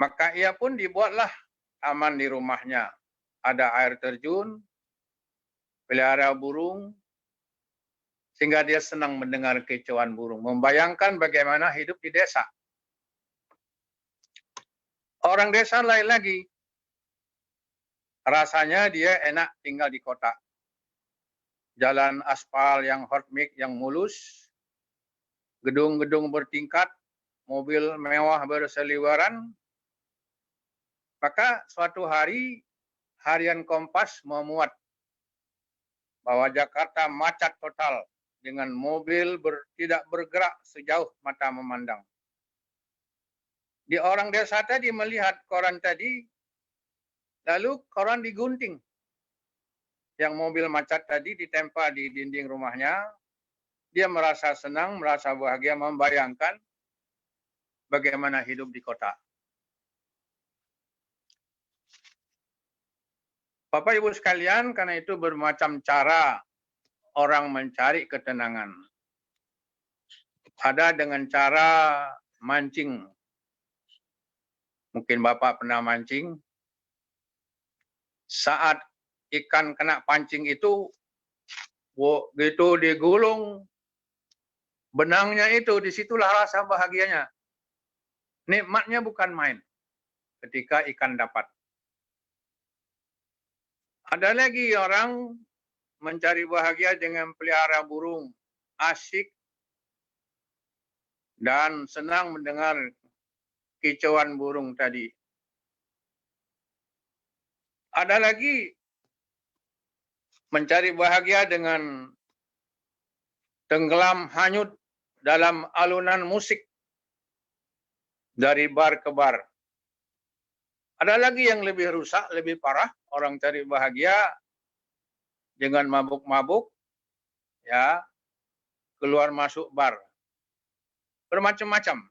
Maka ia pun dibuatlah taman di rumahnya. Ada air terjun, pelihara burung, sehingga dia senang mendengar kicauan burung. Membayangkan bagaimana hidup di desa. Orang desa lain lagi. Rasanya dia enak tinggal di kota. Jalan aspal yang hot mix, yang mulus, gedung-gedung bertingkat, mobil mewah berseliweran. Maka suatu hari, harian Kompas memuat bahwa Jakarta macet total dengan mobil tidak bergerak sejauh mata memandang. Di orang desa tadi melihat koran tadi, lalu koran digunting. Yang mobil macet tadi ditempa di dinding rumahnya. Dia merasa senang, merasa bahagia, membayangkan bagaimana hidup di kota. Bapak Ibu sekalian, karena itu bermacam cara orang mencari ketenangan. Ada dengan cara mancing. Mungkin Bapak pernah mancing. Saat ikan kena pancing itu, begitu digulung benangnya itu, disitulah rasa bahagianya. Nikmatnya bukan main ketika ikan dapat. Ada lagi orang mencari bahagia dengan pelihara burung, asyik dan senang mendengar kicauan burung tadi. Ada lagi mencari bahagia dengan tenggelam hanyut dalam alunan musik dari bar ke bar. Ada lagi yang lebih rusak, lebih parah, orang cari bahagia dengan mabuk-mabuk, ya, keluar masuk bar. Bermacam-macam.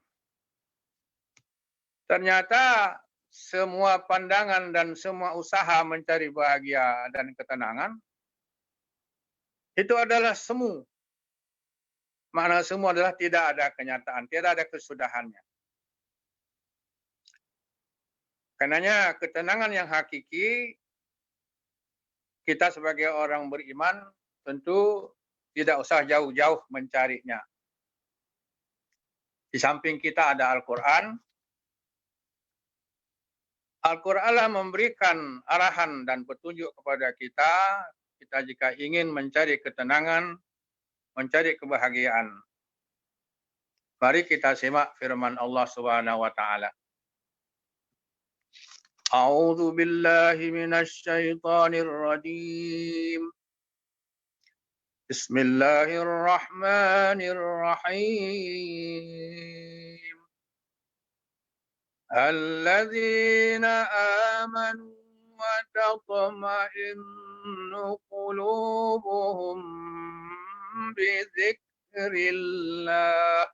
Ternyata semua pandangan dan semua usaha mencari bahagia dan ketenangan itu adalah semu. Makna semu adalah tidak ada kenyataan, tidak ada kesudahannya. Karenanya ketenangan yang hakiki, kita sebagai orang beriman tentu tidak usah jauh-jauh mencarinya. Di samping kita ada Al-Quran. Al-Quranlah memberikan arahan dan petunjuk kepada kita. Kita jika ingin mencari ketenangan, mencari kebahagiaan. Mari kita simak firman Allah Subhanahu wa taala. A'udzu billahi minasy syaithanir rajim. Bismillahirrahmanirrahim. Alladzina amanu wa tatma'innu qulubuhum bizikrillah.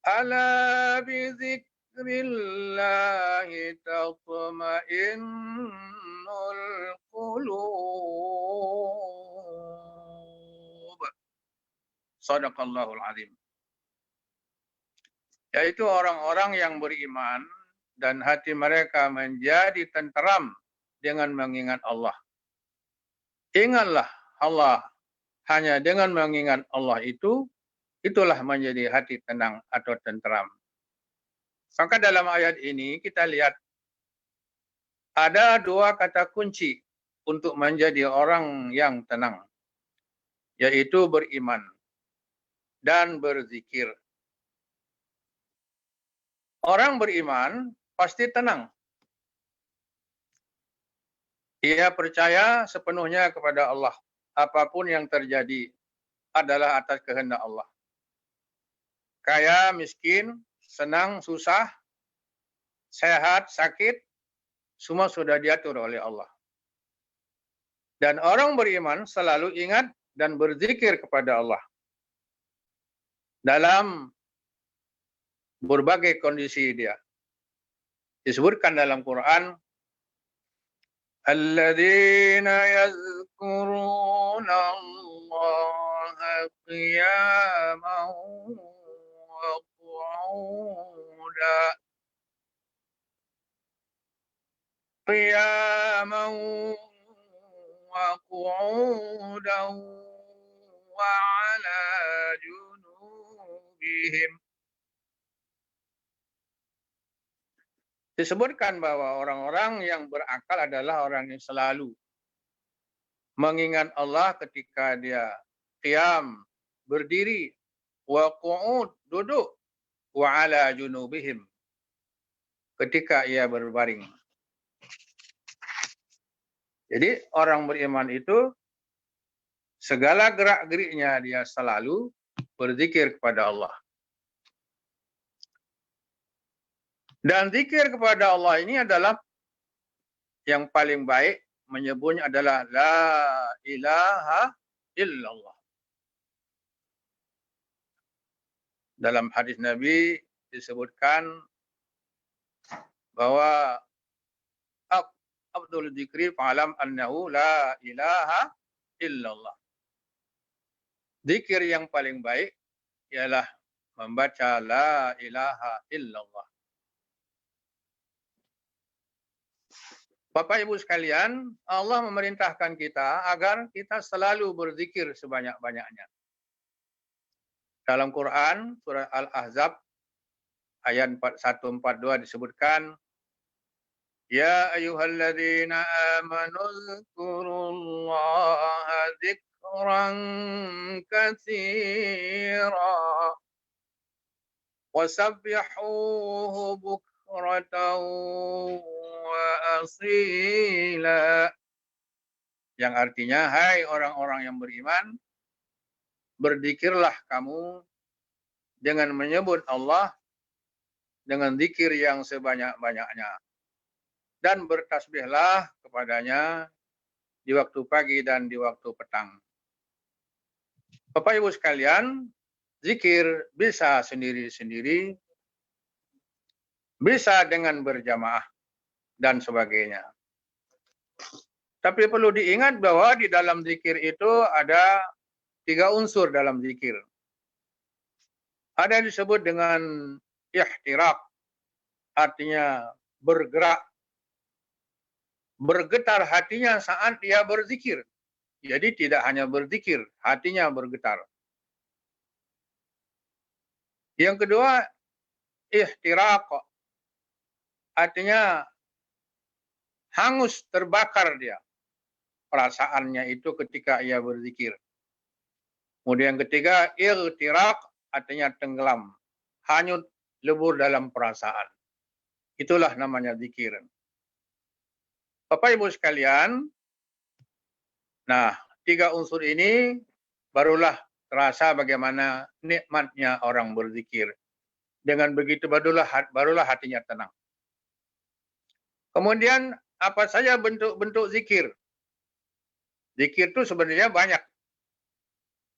Ala bizikrillahi tatma'innul qulub. Shadaqallahul azim. Yaitu orang-orang yang beriman dan hati mereka menjadi tenteram dengan mengingat Allah. Ingatlah Allah, hanya dengan mengingat Allah itulah menjadi hati tenang atau tenteram. Maka dalam ayat ini kita lihat ada dua kata kunci untuk menjadi orang yang tenang, yaitu beriman dan berzikir. Orang beriman pasti tenang. Ia percaya sepenuhnya kepada Allah. Apapun yang terjadi adalah atas kehendak Allah. Kaya, miskin, senang, susah, sehat, sakit, semua sudah diatur oleh Allah. Dan orang beriman selalu ingat dan berzikir kepada Allah dalam berbagai kondisi dia. Disebutkan dalam Quran, alladzina yazkuruna Allah qiyaman wa qu'udan qiyaman wa qu'udan wa 'ala junubihim. Disebutkan bahwa orang-orang yang berakal adalah orang yang selalu mengingat Allah ketika dia qiyam, berdiri, wa qu'ud, duduk, wa 'ala junubihim, ketika ia berbaring. Jadi orang beriman itu segala gerak-geriknya dia selalu berzikir kepada Allah. Dan zikir kepada Allah ini adalah yang paling baik, menyebutnya adalah la ilaha illallah. Dalam hadis Nabi disebutkan bahwa afdhul dzikri fa'lam annahu la ilaha illallah. Zikir yang paling baik ialah membaca la ilaha illallah. Bapak Ibu sekalian, Allah memerintahkan kita agar kita selalu berzikir sebanyak-banyaknya. Dalam Quran, surah Al-Ahzab, ayat 142 disebutkan, Ya ayyuhalladzina amanu dzkurullaha dzikran katsira wasabbihuhu bukratan wa asila. Yang artinya, hai orang-orang yang beriman, berzikirlah kamu dengan menyebut Allah dengan zikir yang sebanyak-banyaknya. Dan bertasbihlah kepadanya di waktu pagi dan di waktu petang. Bapak Ibu sekalian, zikir bisa sendiri-sendiri, bisa dengan berjamaah, dan sebagainya. Tapi perlu diingat bahwa di dalam zikir itu ada 3 unsur dalam zikir. Ada yang disebut dengan ihtirak, artinya bergerak, bergetar hatinya saat dia berzikir. Jadi tidak hanya berzikir, hatinya bergetar. Yang kedua, ihtirak, artinya hangus, terbakar dia perasaannya itu ketika ia berzikir. Kemudian yang ketiga, igtirak, artinya tenggelam, hanyut, lebur dalam perasaan. Itulah namanya zikir. Bapak Ibu sekalian, nah 3 unsur ini barulah terasa bagaimana nikmatnya orang berzikir. Dengan begitu barulah hatinya tenang. Kemudian apa saja bentuk-bentuk zikir? Zikir itu sebenarnya banyak.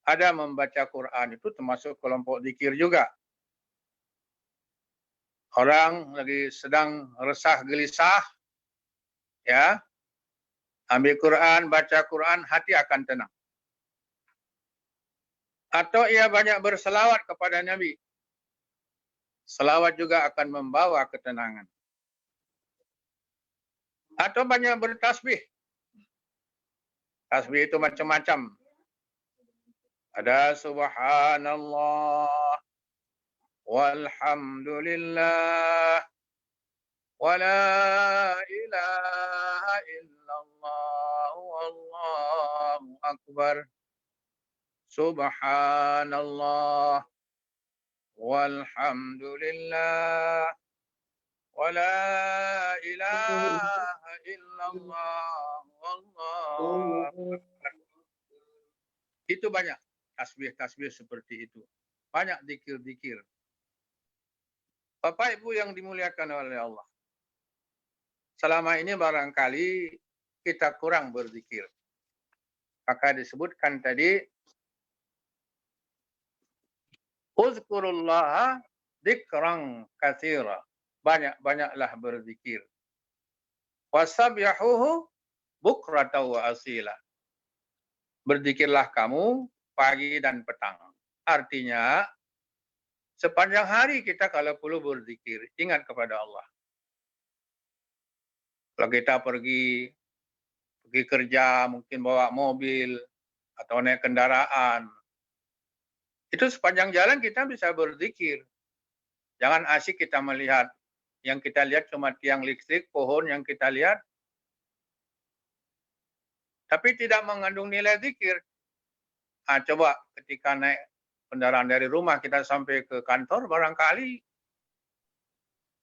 Ada membaca Quran, itu termasuk kelompok zikir juga. Orang lagi sedang resah gelisah, ya, ambil Quran, baca Quran, hati akan tenang. Atau ia banyak berselawat kepada Nabi. Selawat juga akan membawa ketenangan. Atau banyak bertasbih. Tasbih itu macam-macam. Ada subhanallah, walhamdulillah, wa la ilaha illallah, wallahu akbar. Subhanallah, walhamdulillah, wa la ilaha illallah, wallahu akbar. Itu banyak tasbih-tasbih seperti itu. Banyak zikir-zikir. Bapak Ibu yang dimuliakan oleh Allah. Selama ini barangkali kita kurang berzikir. Maka disebutkan tadi, uzkurullaha dzikran katsira. Banyak-banyaklah berzikir. Wasabbihuhu bukratan wa asila. Berzikirlah kamu pagi dan petang. Artinya, sepanjang hari kita kalau perlu berzikir, ingat kepada Allah. Kalau kita pergi kerja, mungkin bawa mobil atau naik kendaraan, itu sepanjang jalan kita bisa berzikir. Jangan asyik kita melihat. Yang kita lihat cuma tiang listrik, pohon yang kita lihat, tapi tidak mengandung nilai zikir. Coba ketika naik kendaraan dari rumah kita sampai ke kantor, barangkali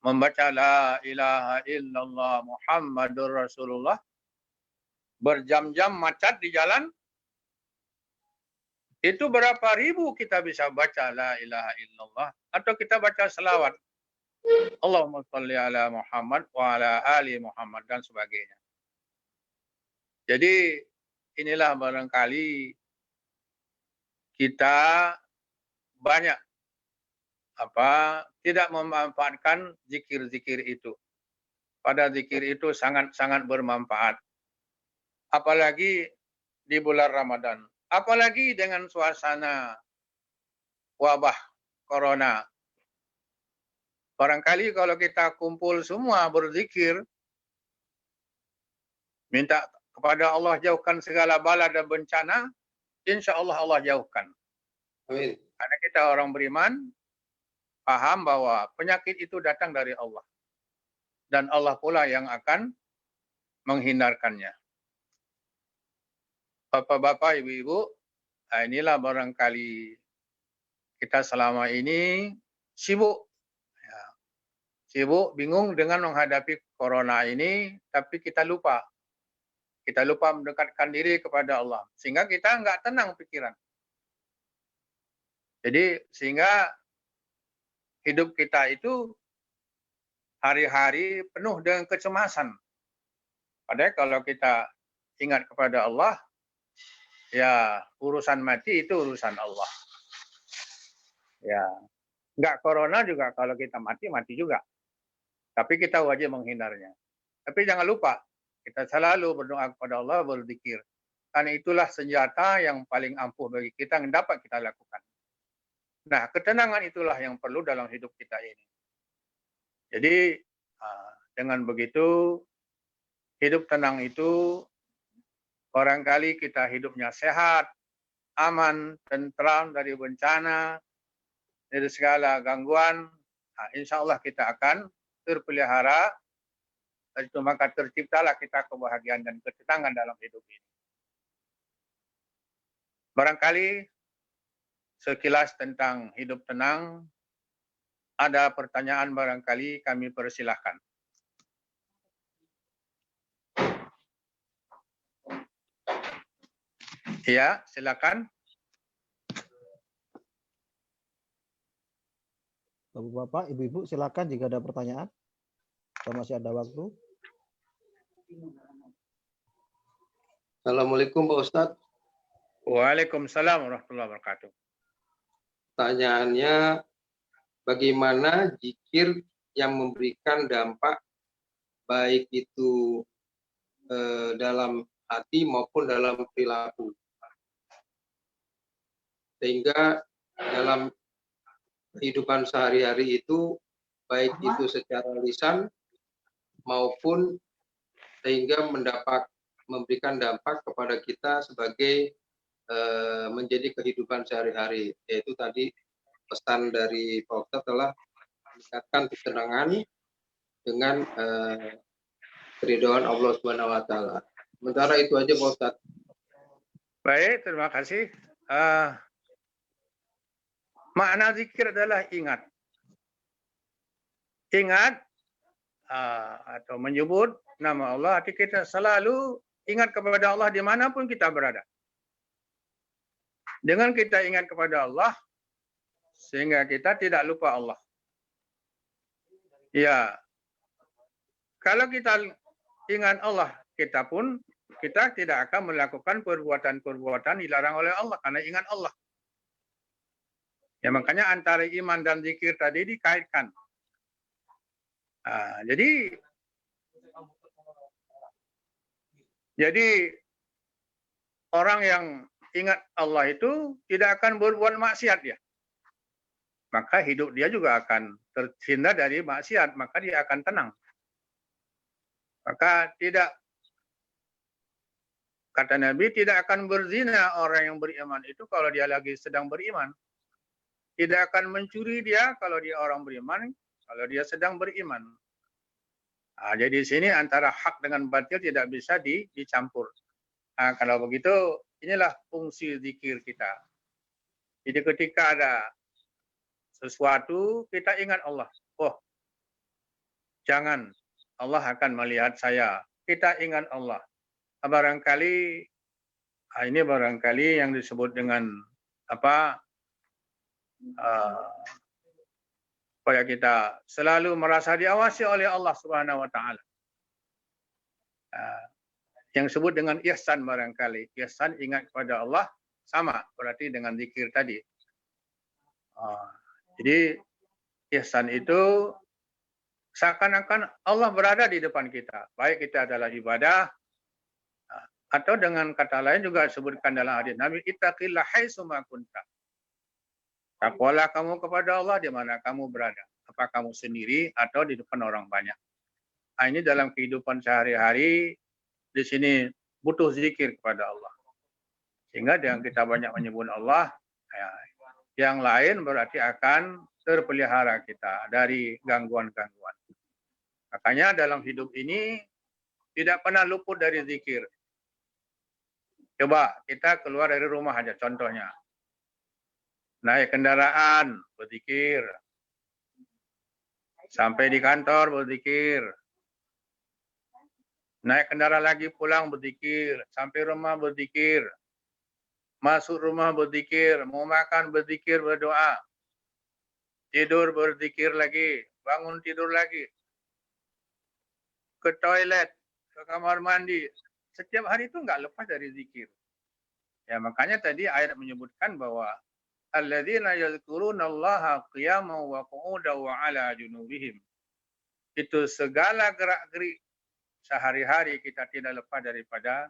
membaca la ilaha illallah Muhammadur Rasulullah, berjam-jam macet di jalan, itu berapa ribu kita bisa baca la ilaha illallah, atau kita baca selawat. Allahumma sholli ala Muhammad wa ala ali Muhammad dan sebagainya. Jadi inilah barangkali kita banyak tidak memanfaatkan zikir-zikir itu. Pada zikir itu sangat-sangat bermanfaat. Apalagi di bulan Ramadan. Apalagi dengan suasana wabah corona. Barangkali kalau kita kumpul semua berzikir, minta kepada Allah jauhkan segala bala dan bencana, insya Allah Allah jauhkan. Amin. Karena kita orang beriman, paham bahwa penyakit itu datang dari Allah. Dan Allah pula yang akan menghindarkannya. Bapak-bapak, ibu-ibu, inilah barangkali kita selama ini sibuk. Sibuk, bingung dengan menghadapi corona ini, tapi kita lupa. Kita lupa mendekatkan diri kepada Allah. Sehingga kita nggak tenang pikiran. Jadi sehingga hidup kita itu hari-hari penuh dengan kecemasan. Padahal kalau kita ingat kepada Allah, ya urusan mati itu urusan Allah. Ya, nggak corona juga kalau kita mati juga. Tapi kita wajib menghindarnya. Tapi jangan lupa, kita selalu berdoa kepada Allah, berzikir. Karena itulah senjata yang paling ampuh bagi kita yang dapat kita lakukan. Nah, ketenangan itulah yang perlu dalam hidup kita ini. Jadi, dengan begitu, hidup tenang itu, barangkali kita hidupnya sehat, aman, tentram dari bencana, dari segala gangguan. Insya Allah kita akan terpelihara, itu maka terciptalah kita kebahagiaan dan ketenangan dalam hidup ini. Barangkali sekilas tentang hidup tenang, ada pertanyaan barangkali kami persilahkan. Ya, silakan. Bapak-bapak, ibu-ibu, silakan jika ada pertanyaan. Kita masih ada waktu. Assalamualaikum Pak Ustadz. Waalaikumsalam warahmatullahi wabarakatuh. Pertanyaannya, bagaimana zikir yang memberikan dampak baik itu dalam hati maupun dalam perilaku, sehingga dalam kehidupan sehari-hari itu baik itu secara lisan maupun sehingga memberikan dampak kepada kita sebagai menjadi kehidupan sehari-hari, yaitu tadi pesan dari Pak Ustadz telah meningkatkan ketenangan dengan keridhaan Allah Subhanahu wa taala. Sementara itu aja Pak Ustadz. Baik, terima kasih. Makna zikir adalah ingat. Ingat atau menyebut nama Allah, hati kita selalu ingat kepada Allah dimanapun kita berada. Dengan kita ingat kepada Allah, sehingga kita tidak lupa Allah. Ya, kalau kita ingat Allah, kita tidak akan melakukan perbuatan-perbuatan dilarang oleh Allah karena ingat Allah. Ya, makanya antara iman dan zikir tadi dikaitkan. Jadi orang yang ingat Allah itu tidak akan berbuat maksiat ya. Maka hidup dia juga akan terhindar dari maksiat, maka dia akan tenang. Maka tidak, kata Nabi, tidak akan berzina orang yang beriman itu kalau dia lagi sedang beriman. Tidak akan mencuri dia kalau dia orang beriman, kalau dia sedang beriman. Jadi di sini antara hak dengan batil tidak bisa dicampur. Kalau begitu, inilah fungsi zikir kita. Jadi ketika ada sesuatu, kita ingat Allah. Oh, jangan, Allah akan melihat saya. Kita ingat Allah. Barangkali, ini barangkali yang disebut dengan apa? Supaya kita selalu merasa diawasi oleh Allah Subhanahu wa taala. Yang disebut dengan ihsan barangkali. Ihsan ingat kepada Allah sama berarti dengan zikir tadi. Jadi ihsan itu seakan-akan Allah berada di depan kita. Baik kita adalah ibadah atau dengan kata lain juga disebutkan dalam hadis Nabi, ittaqillah haitsu ma kunta. Takwalah kamu kepada Allah di mana kamu berada. Apa kamu sendiri atau di depan orang banyak. Ini dalam kehidupan sehari-hari, di sini butuh zikir kepada Allah. Sehingga dengan kita banyak menyebut Allah, yang lain berarti akan terpelihara kita dari gangguan-gangguan. Makanya dalam hidup ini tidak pernah luput dari zikir. Coba kita keluar dari rumah aja contohnya. Naik kendaraan, berzikir. Sampai di kantor, berzikir. Naik kendaraan lagi, pulang, berzikir. Sampai rumah, berzikir. Masuk rumah, berzikir. Mau makan, berzikir, berdoa. Tidur, berzikir lagi. Bangun, tidur lagi. Ke toilet, ke kamar mandi. Setiap hari itu enggak lepas dari zikir. Ya, makanya tadi ayat menyebutkan bahwa alladzina yadhkurunallaha qiyaman wa qu'udan wa 'ala junubihim. Itu segala gerak-gerik sehari-hari kita tidak lepas daripada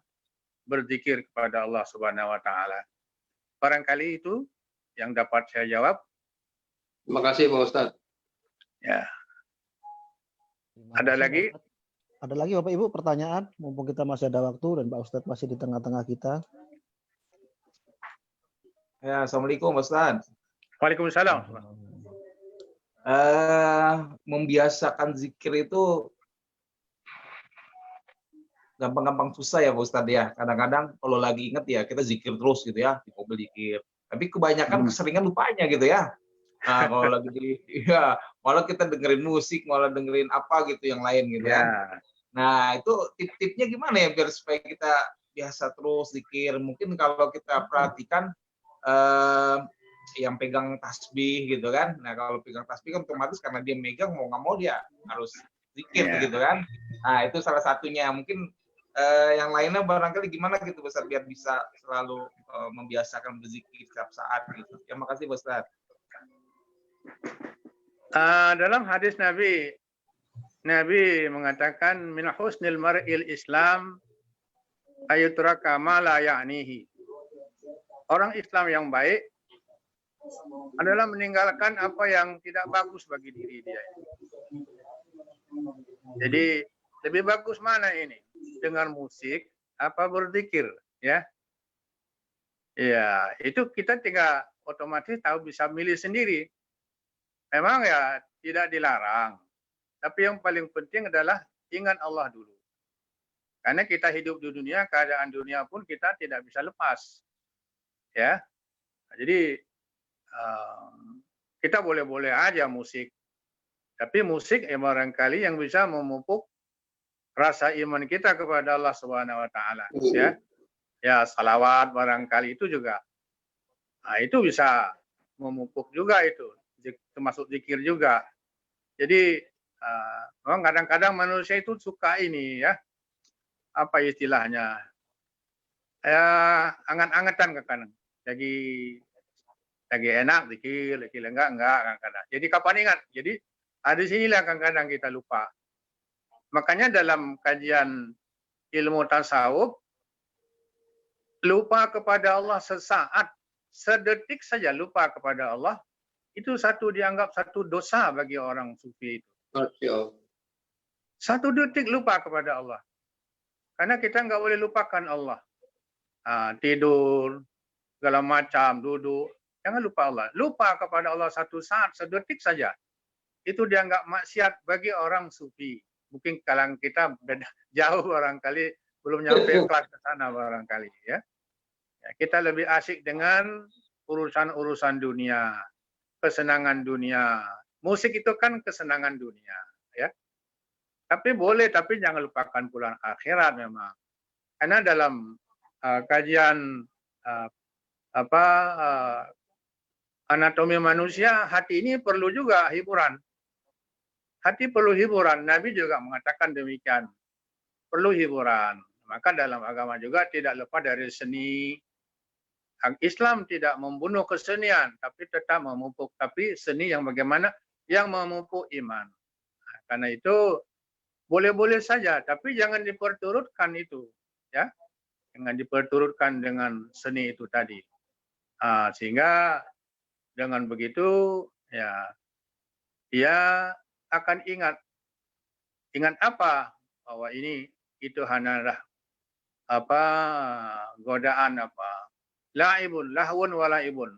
berzikir kepada Allah Subhanahu wa taala. Barangkali itu yang dapat saya jawab. Terima kasih Pak Ustadz. Ya. Ada lagi? Ada lagi Bapak Ibu pertanyaan? Mumpung kita masih ada waktu dan Pak Ustadz masih di tengah-tengah kita. Ya, Assalamualaikum Ustaz. Waalaikumsalam. Membiasakan zikir itu gampang-gampang susah ya Pak Ustaz ya. Kadang-kadang kalau lagi inget ya kita zikir terus gitu ya, di mobil zikir. Tapi kebanyakan keseringan lupanya gitu ya. Nah, kalau lagi ya malah kita dengerin musik, malah dengerin apa gitu yang lain gitu ya. Nah, itu tip-tipnya gimana ya biar supaya kita biasa terus zikir. Mungkin kalau kita perhatikan yang pegang tasbih gitu kan. Nah, kalau pegang tasbih kan otomatis karena dia megang mau nggak mau dia harus zikir gitu kan. Nah, itu salah satunya. Mungkin yang lainnya barangkali gimana gitu Ustaz biar bisa selalu membiasakan berzikir setiap saat gitu. Terima kasih Ustaz. Dalam hadis Nabi mengatakan min husnil mar'il Islam ayutraka ma la ya'nihi. Orang Islam yang baik adalah meninggalkan apa yang tidak bagus bagi diri dia. Jadi lebih bagus mana ini? Dengan musik apa berzikir, ya? Ya, itu kita tinggal otomatis tahu bisa milih sendiri. Memang ya tidak dilarang. Tapi yang paling penting adalah ingat Allah dulu. Karena kita hidup di dunia, keadaan dunia pun kita tidak bisa lepas. Ya, jadi kita boleh-boleh aja musik, tapi musik barangkali yang bisa memupuk rasa iman kita kepada Allah Subhanahu Wa Taala. Ya, salawat barangkali itu juga, itu bisa memupuk juga itu, termasuk zikir juga. Jadi memang kadang-kadang manusia itu suka ini ya, apa istilahnya, ya anget-angetan kadang. Lagi enak zikir, lagi enggak kadang-kadang. Jadi kapan ingat? Jadi di sinilah kadang-kadang kita lupa. Makanya dalam kajian ilmu tasawuf, lupa kepada Allah sesaat, sedetik saja lupa kepada Allah, itu dianggap satu dosa bagi orang sufi itu. Satu detik lupa kepada Allah. Karena kita nggak boleh lupakan Allah. Tidur, segala macam, duduk. Jangan lupa Allah. Lupa kepada Allah satu saat, sedetik saja. Itu dianggap maksiat bagi orang sufi. Mungkin kalangan kita beda, jauh barangkali, belum nyampe kelas ke sana barangkali. Ya. Kita lebih asik dengan urusan-urusan dunia, kesenangan dunia. Musik itu kan kesenangan dunia. Ya. Tapi boleh, tapi jangan lupakan pula akhirat memang. Karena dalam kajian anatomi manusia, hati ini perlu juga hiburan. Hati perlu hiburan. Nabi juga mengatakan demikian. Perlu hiburan. Maka dalam agama juga tidak lepas dari seni. Islam tidak membunuh kesenian, tapi tetap memupuk. Tapi seni yang bagaimana? Yang memupuk iman. Karena itu boleh-boleh saja, tapi jangan diperturutkan itu. Ya, jangan diperturutkan dengan seni itu tadi. Sehingga dengan begitu, ya, dia akan ingat apa? Bahwa itu hanyalah godaan laibun, lahwun walaibun.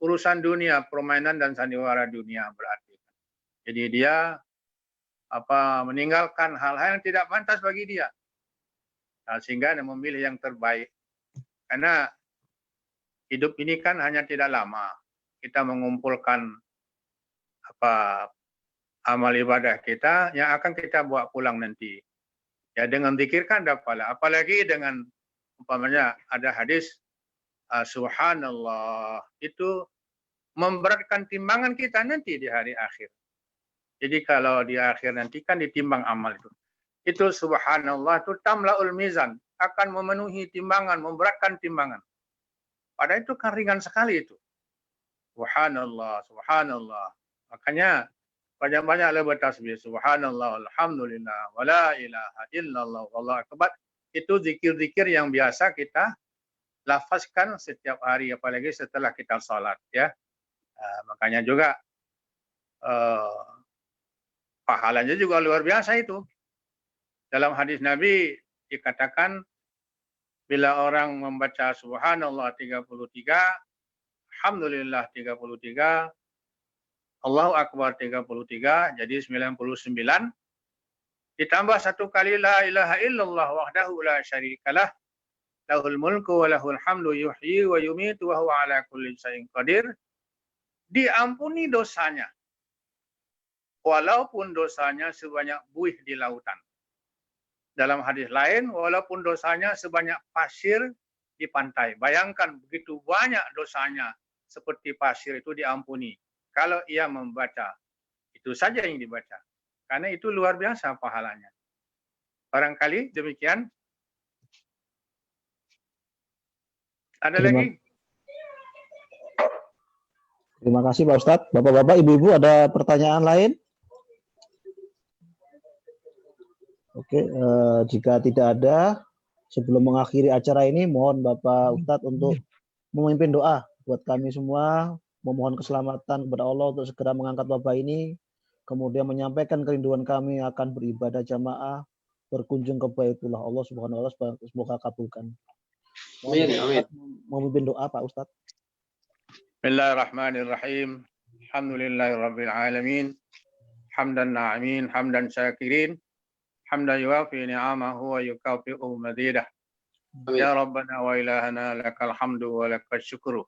Urusan dunia, permainan dan sandiwara dunia berarti. Jadi dia meninggalkan hal-hal yang tidak pantas bagi dia. Sehingga dia memilih yang terbaik. Karena hidup ini kan hanya tidak lama. Kita mengumpulkan amal ibadah kita yang akan kita bawa pulang nanti. Ya, dengan zikir kan ada pahala. Apalagi dengan umpamanya ada hadis subhanallah, itu memberatkan timbangan kita nanti di hari akhir. Jadi kalau di akhir nanti kan ditimbang amal itu. Itu subhanallah itu tamlaul mizan, akan memenuhi timbangan, memberatkan timbangan. Padahal itu kan ringan sekali itu. Subhanallah, subhanallah. Makanya banyak-banyaklah bertasbih. Subhanallah, alhamdulillah, wala ilaha illallah, wallahu akbar. Itu zikir-zikir yang biasa kita lafazkan setiap hari, apalagi setelah kita salat. Ya, makanya juga pahalanya juga luar biasa itu. Dalam hadis Nabi dikatakan bila orang membaca subhanallah 33, alhamdulillah 33, Allahu akbar 33, jadi 99. Ditambah satu kali la ilaha illallah wahdahu la syarikalah, lahul mulku wa lahul hamdu yuhyi wa yumitu wa huwa ala kulli syai'in qadir. Diampuni dosanya. Walaupun dosanya sebanyak buih di lautan. Dalam hadis lain, walaupun dosanya sebanyak pasir di pantai. Bayangkan begitu banyak dosanya seperti pasir itu diampuni. Kalau ia membaca, itu saja yang dibaca. Karena itu luar biasa pahalanya. Barangkali demikian. Ada lagi? Terima kasih Pak Ustadz. Bapak-bapak, ibu-ibu ada pertanyaan lain? Oke, jika tidak ada, sebelum mengakhiri acara ini, mohon Bapak Ustadz untuk memimpin doa buat kami semua, memohon keselamatan kepada Allah untuk segera mengangkat Bapak ini, kemudian menyampaikan kerinduan kami akan beribadah jamaah, berkunjung ke Baitullah Allah Subhanahu wa Ta'ala, semoga kabulkan. Amin, amin. Memimpin doa Pak Ustadz. Bismillahirrahmanirrahim. Alhamdulillahirabbil alamin. Hamdan na'imin, hamdan syakirin. Hamdan yuwafi ni'amahu wa yukafi'u mazidah. Ya Rabbana wa ilahana lakal hamdu wa lakal syukru.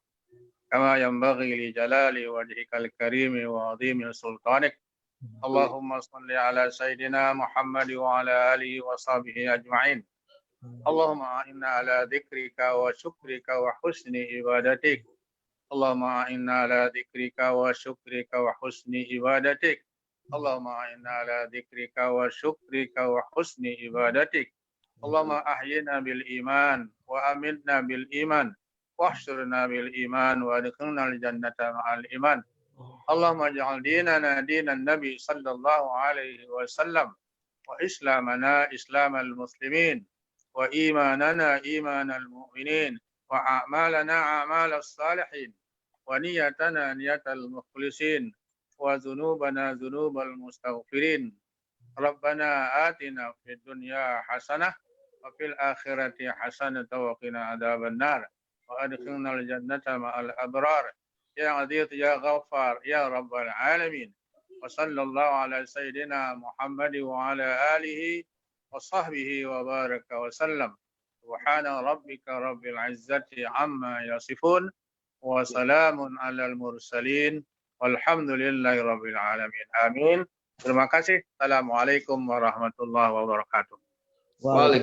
Kama yanbaghi li jalali wajhikal karimi wa azimi sultanik. Allahumma salli ala Sayyidina Muhammad wa ala alihi wa sahbihi ajma'in. Allahumma inna ala dzikrika wa syukrika wa husni ibadatik. Allahumma inna ala dzikrika wa syukrika wa husni ibadatik. Allahumma inna ala dzikrika wa syukrika wa husni ibadatik. Allahumma ahyina bil iman wa amitna bil iman. Wahsyurna bil iman wa adkhilna al jannata ma'al iman. Allahumma ij'al dinana dinan nabi sallallahu alaihi wasallam wa islamana islamal muslimin wa imanana imanal mu'minin wa a'malana a'malas salihin wa niyatana niyatal mukhlisin wa dhunubana dhunubal mustaghfirin ربنا آتنا في الدنيا حسنة وفي الآخرة حسنة وقنا عذاب النار وأدخلنا الجنة مع الأبرار يا عزيز يا غفار يا رب العالمين وصلى الله على سيدنا محمد وعلى آله وصحبه وبارك وسلم سبحان ربك رب العزة عما يصفون وسلام على المرسلين والحمد لله رب العالمين آمين. Terima kasih. Assalamualaikum warahmatullahi wabarakatuh. Waalaikumsalam.